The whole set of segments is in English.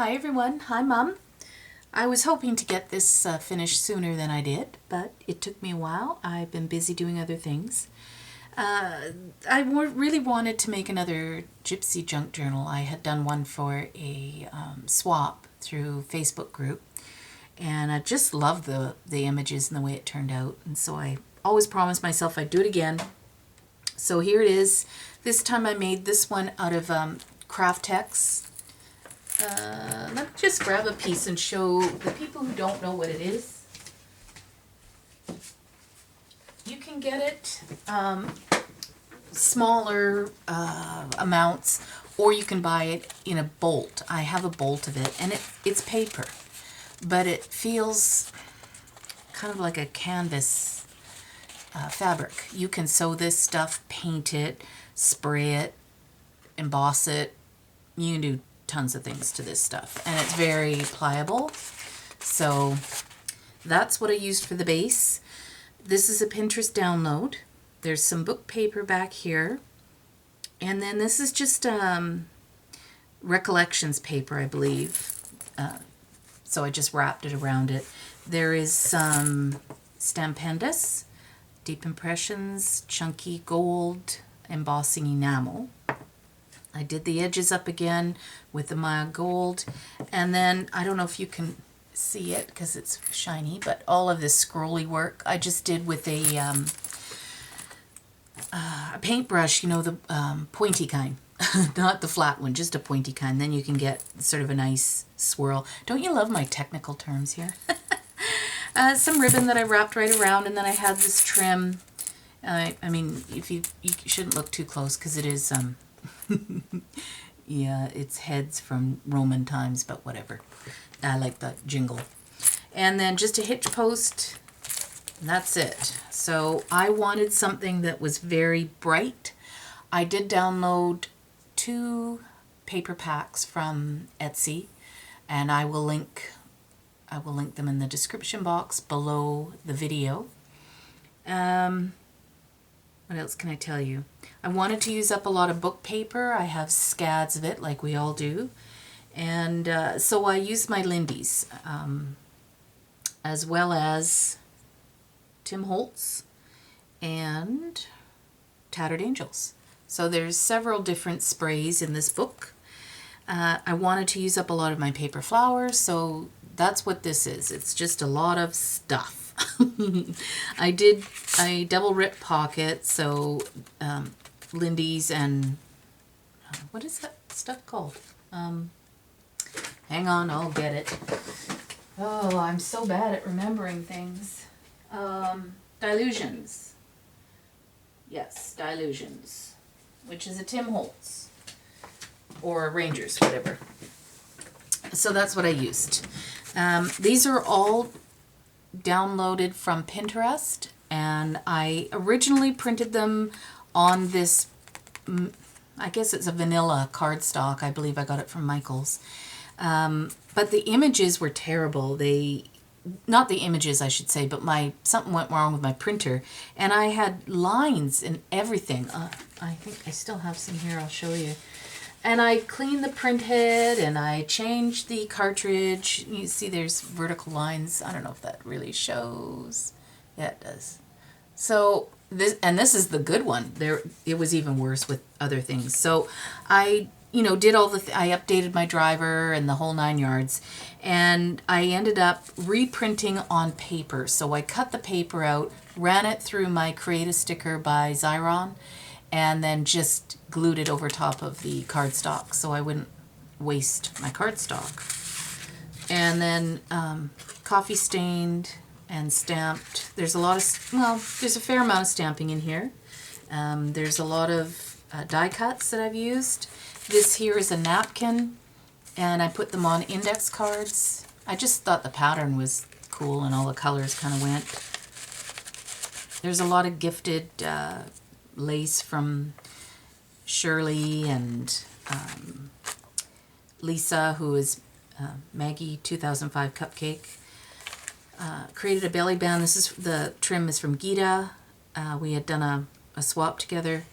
Hi everyone. Hi Mom. I was hoping to get this finished sooner than I did, but it took me a while. I've been busy doing other things. Really wanted to make another Gypsy junk journal. I had done one for a swap through Facebook group, and I just loved the images and the way it turned out, and so I always promised myself I'd do it again. So here it is. This time I made this one out of Kraft Tex. Let me just grab a piece and show the people who don't know what it is. You can get it smaller amounts, or you can buy it in a bolt. I have a bolt of it, and it's paper, but it feels kind of like a canvas fabric. You can sew this stuff, paint it, spray it, emboss it. You can do tons of things to this stuff, and it's very pliable. So that's what I used for the base. This is a Pinterest download. There's some book paper back here, and then this is just recollections paper, I believe. So I just wrapped it around it. There is some Stampendous, Deep Impressions, Chunky Gold, Embossing Enamel. I did the edges up again with the Maya Gold, and then I don't know if you can see it because it's shiny, but all of this scrolly work I just did with a paintbrush, you know, the pointy kind, not the flat one, just a pointy kind. Then you can get sort of a nice swirl. Don't you love my technical terms here? Some ribbon that I wrapped right around, and then I had this trim. I mean, if you shouldn't look too close because it is yeah, it's heads from Roman times, but whatever. I like the jingle. And then just a hitch post, and that's it. So I wanted something that was very bright. I did download 2 paper packs from Etsy, and I will link them in the description box below the video. What else can I tell you? I wanted to use up a lot of book paper. I have scads of it, like we all do. And so I used my Lindy's, as well as Tim Holtz and Tattered Angels. So there's several different sprays in this book. I wanted to use up a lot of my paper flowers, so that's what this is. It's just a lot of stuff. I did a double rip pocket, so Lindy's and what is that stuff called? Hang on, I'll get it. Oh, I'm so bad at remembering things. Dilutions. Yes, Dilutions, which is a Tim Holtz or a Rangers, whatever. So that's what I used. These are all downloaded from Pinterest, and I originally printed them on this, I guess it's a vanilla cardstock. I believe I got it from Michael's. But the images were terrible. Not the images, I should say, but something went wrong with my printer, and I had lines and everything. I think I still have some here, I'll show you. And I cleaned the print head, and I changed the cartridge. You see there's vertical lines. I don't know if that really shows. Yeah, it does. So this is the good one. It was even worse with other things. So I, did all I updated my driver and the whole 9 yards, and I ended up reprinting on paper. So I cut the paper out, ran it through my Create a Sticker by Xyron, and then just glued it over top of the cardstock so I wouldn't waste my cardstock. And then coffee stained and stamped. There's there's a fair amount of stamping in here. There's a lot of die cuts that I've used. This here is a napkin, and I put them on index cards. I just thought the pattern was cool and all the colors kind of went. There's a lot of gifted lace from Shirley and Lisa, who is Maggie 2005 Cupcake. Created a belly band. The trim is from Gita. We had done a swap together.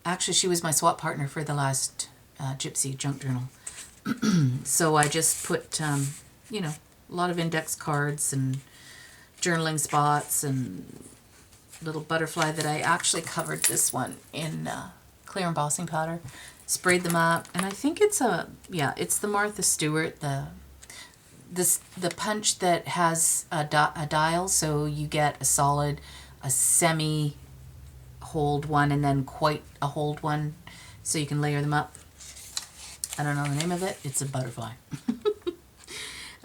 Actually, she was my swap partner for the last Gypsy junk journal. So I just put, you know, a lot of index cards and journaling spots and little butterfly that I actually covered this one in clear embossing powder. Sprayed them up, and I think it's it's the Martha Stewart, the punch that has a dial, so you get a solid, a semi hold one, and then quite a hold one, so you can layer them up. I don't know the name of it. It's a butterfly.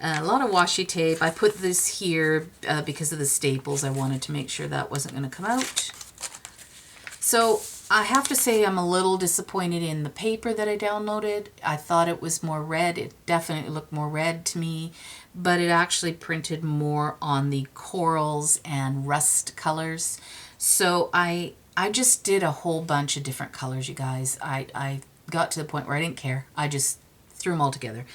A lot of washi tape. I put this here because of the staples. I wanted to make sure that wasn't going to come out. So I have to say I'm a little disappointed in the paper that I downloaded. I thought it was more red. It definitely looked more red to me, but it actually printed more on the corals and rust colors. So I just did a whole bunch of different colors, you guys. I got to the point where I didn't care. I just threw them all together.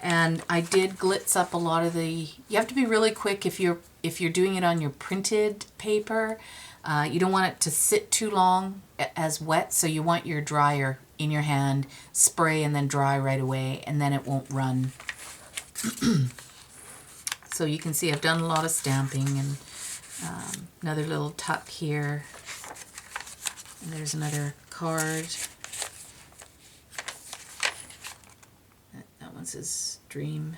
And I did glitz up a lot of the, you have to be really quick if you're doing it on your printed paper. You don't want it to sit too long as wet, so you want your dryer in your hand, spray and then dry right away, and then it won't run. So you can see I've done a lot of stamping, and another little tuck here. And there's another card. That one says Dream.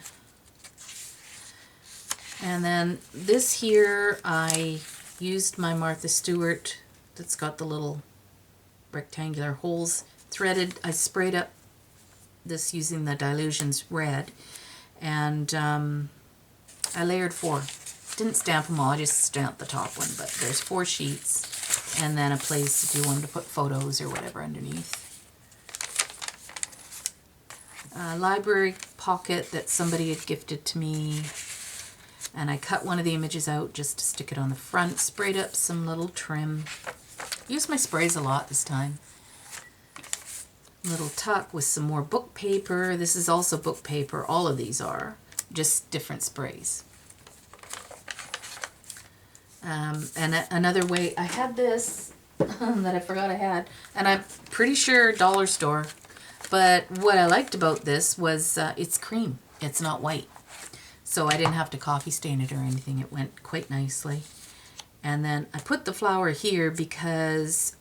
And then this here, I used my Martha Stewart that's got the little rectangular holes threaded. I sprayed up this using the Dilutions red, and I layered 4. Didn't stamp them all, I just stamped the top one, but there's 4 sheets, and then a place if you wanted to put photos or whatever underneath. A library pocket that somebody had gifted to me, and I cut one of the images out just to stick it on the front, sprayed up some little trim. Used my sprays a lot this time. Little tuck with some more book paper. This is also book paper. All of these are just different sprays. And another way, I had this that I forgot I had, and I'm pretty sure dollar store. But what I liked about this was it's cream. It's not white. So I didn't have to coffee stain it or anything. It went quite nicely. And then I put the flower here because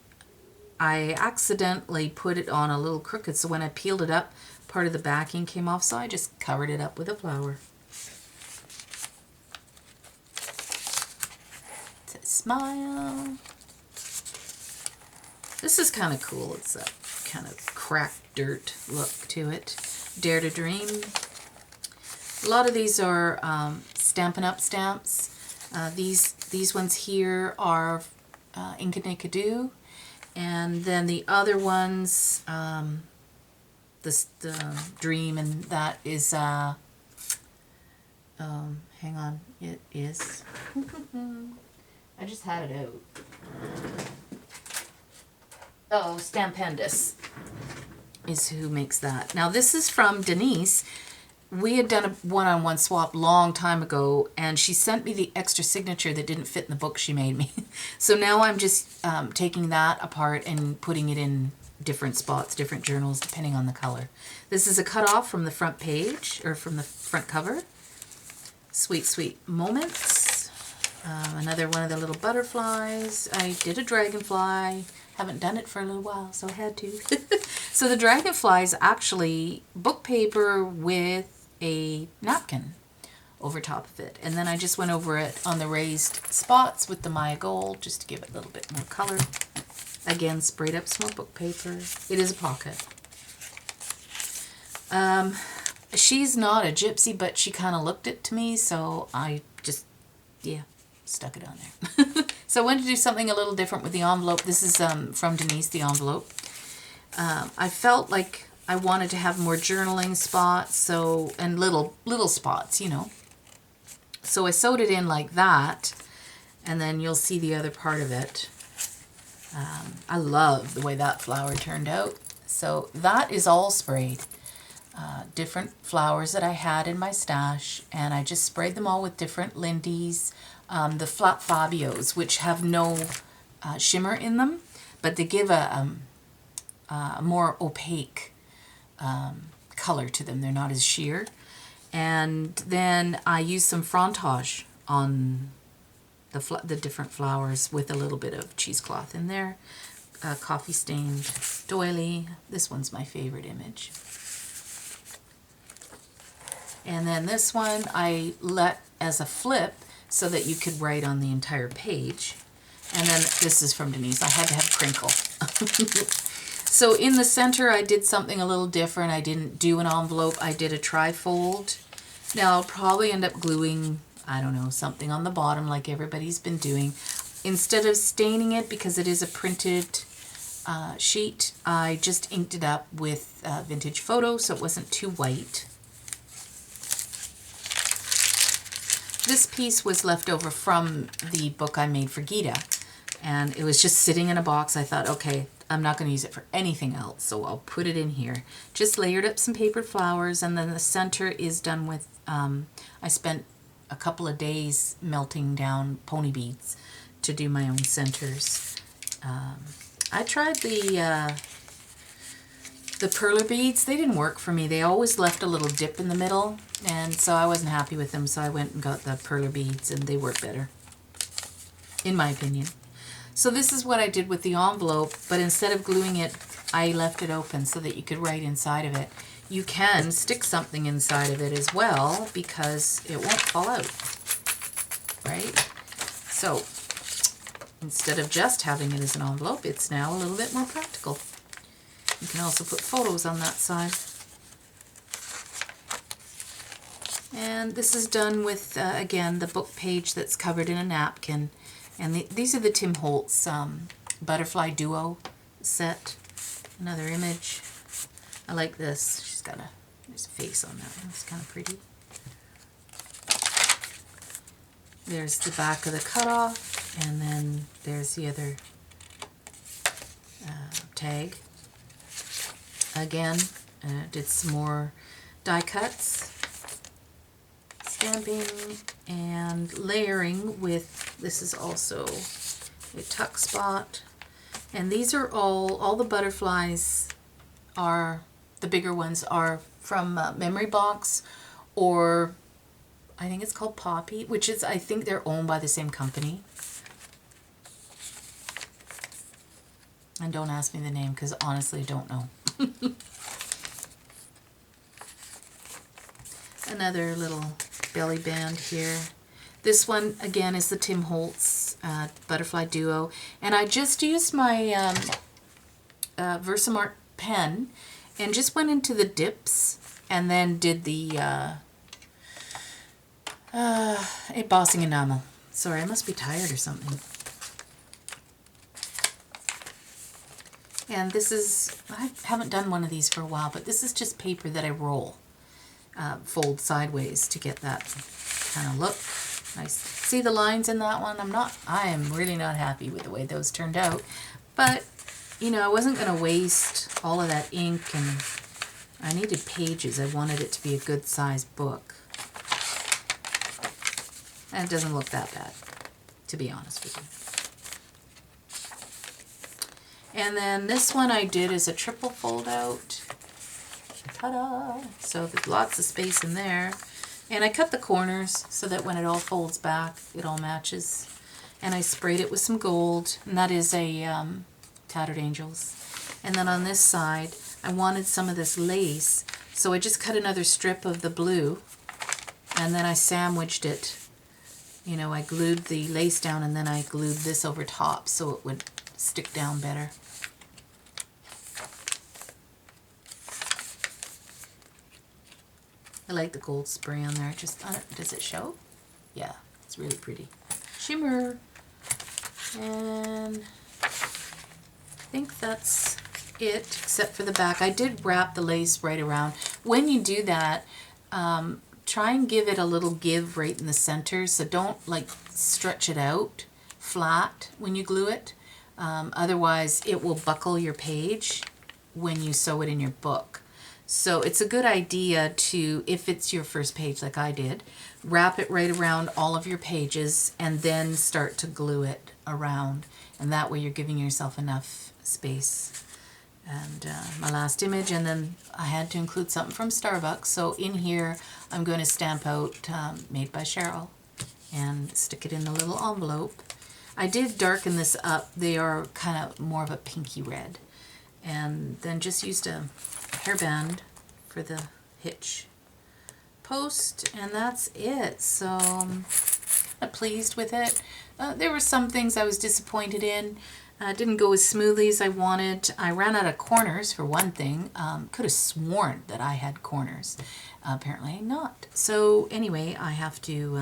I accidentally put it on a little crooked. So when I peeled it up, part of the backing came off. So I just covered it up with a flower. Smile. This is kind of cool. It's a kind of cracked dirt look to it. Dare to Dream. A lot of these are Stampin' Up! Stamps. These ones here are Inknikado, and then the other ones, the Dream, and that is hang on, it is. I just had it out. Oh, Stampendous is who makes that. Now this is from Denise. We had done a one-on-one swap long time ago, and she sent me the extra signature that didn't fit in the book she made me. So now I'm just taking that apart and putting it in different spots, different journals, depending on the color. This is a cutoff from the front page, or from the front cover. Sweet, Sweet Moments. Another one of the little butterflies. I did a dragonfly. Haven't done it for a little while, so I had to. So the dragonfly is actually book paper with a napkin over top of it. And then I just went over it on the raised spots with the Maya Gold just to give it a little bit more color. Again, sprayed up some more book paper. It is a pocket. She's not a gypsy, but she kind of looked it to me, so I just, yeah, stuck it on there. So I wanted to do something a little different with the envelope. This is from Denise, the envelope. I felt like I wanted to have more journaling spots, so, and little spots, you know. So I sewed it in like that, and then you'll see the other part of it. I love the way that flower turned out. So that is all sprayed. Different flowers that I had in my stash, and I just sprayed them all with different Lindy's, the Flat Fabios, which have no shimmer in them, but they give a more opaque color to them. They're not as sheer. And then I use some frontage on the different flowers with a little bit of cheesecloth in there. Coffee stained doily. This one's my favorite image. And then this one I let as a flip so that you could write on the entire page. And then this is from Denise. I had to have crinkle. So in the center I did something a little different. I didn't do an envelope. I did a tri-fold. Now I'll probably end up gluing, I don't know, something on the bottom like everybody's been doing. Instead of staining it, because it is a printed sheet, I just inked it up with vintage photo so it wasn't too white. This piece was left over from the book I made for Gita, and it was just sitting in a box. I thought, okay, I'm not going to use it for anything else, so I'll put it in here. Just layered up some papered flowers, and then the center is done with, I spent a couple of days melting down pony beads to do my own centers. I tried the perler beads. They didn't work for me. They always left a little dip in the middle, and so I wasn't happy with them, so I went and got the perler beads, and they work better, in my opinion. So this is what I did with the envelope, but instead of gluing it, I left it open so that you could write inside of it. You can stick something inside of it as well, because it won't fall out, right? So instead of just having it as an envelope, it's now a little bit more practical. You can also put photos on that side. And this is done with, again, the book page that's covered in a napkin. And these are the Tim Holtz Butterfly Duo set. Another image. I like this. She's got there's a face on that one. It's kind of pretty. There's the back of the cutoff, and then there's the other tag. Again, did some more die cuts, stamping, and layering with, this is also a tuck spot. And these are all the butterflies are, the bigger ones are from Memory Box, or I think it's called Poppy, which is, I think they're owned by the same company. And don't ask me the name, because honestly I don't know. Another little belly band here. This one again is the Tim Holtz Butterfly Duo, and I just used my Versamark pen and just went into the dips and then did the embossing enamel. Sorry, I must be tired or something. And this is, I haven't done one of these for a while, but this is just paper that I roll, fold sideways to get that kind of look. Nice. See the lines in that one? I am really not happy with the way those turned out. But, you know, I wasn't going to waste all of that ink, and I needed pages. I wanted it to be a good sized book. And it doesn't look that bad, to be honest with you. And then this one I did is a triple fold out. Ta-da! So there's lots of space in there. And I cut the corners so that when it all folds back, it all matches. And I sprayed it with some gold, and that is a Tattered Angels. And then on this side, I wanted some of this lace, so I just cut another strip of the blue, and then I sandwiched it. You know, I glued the lace down, and then I glued this over top so it would stick down better. I like the gold spray on there. Just does it show? Yeah, it's really pretty. Shimmer. And I think that's it, except for the back. I did wrap the lace right around. When you do that, try and give it a little give right in the center. So don't like stretch it out flat when you glue it. Otherwise, it will buckle your page when you sew it in your book. So it's a good idea to, if it's your first page like I did, wrap it right around all of your pages and then start to glue it around. And that way you're giving yourself enough space and my last image, and then I had to include something from Starbucks. So in here I'm going to stamp out made by Cheryl and stick it in the little envelope. I did darken this up. They are kind of more of a pinky red, and then just used a hairband for the hitch post, and that's it. So I'm pleased with it. There were some things I was disappointed in. Didn't go as smoothly as I wanted. I ran out of corners for one thing. Could have sworn that I had corners. Apparently not. So anyway, I have to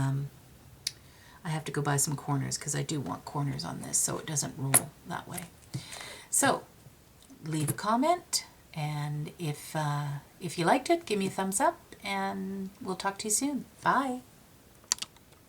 go buy some corners because I do want corners on this so it doesn't roll that way. So leave a comment, and if you liked it, give me a thumbs up, and we'll talk to you soon. Bye.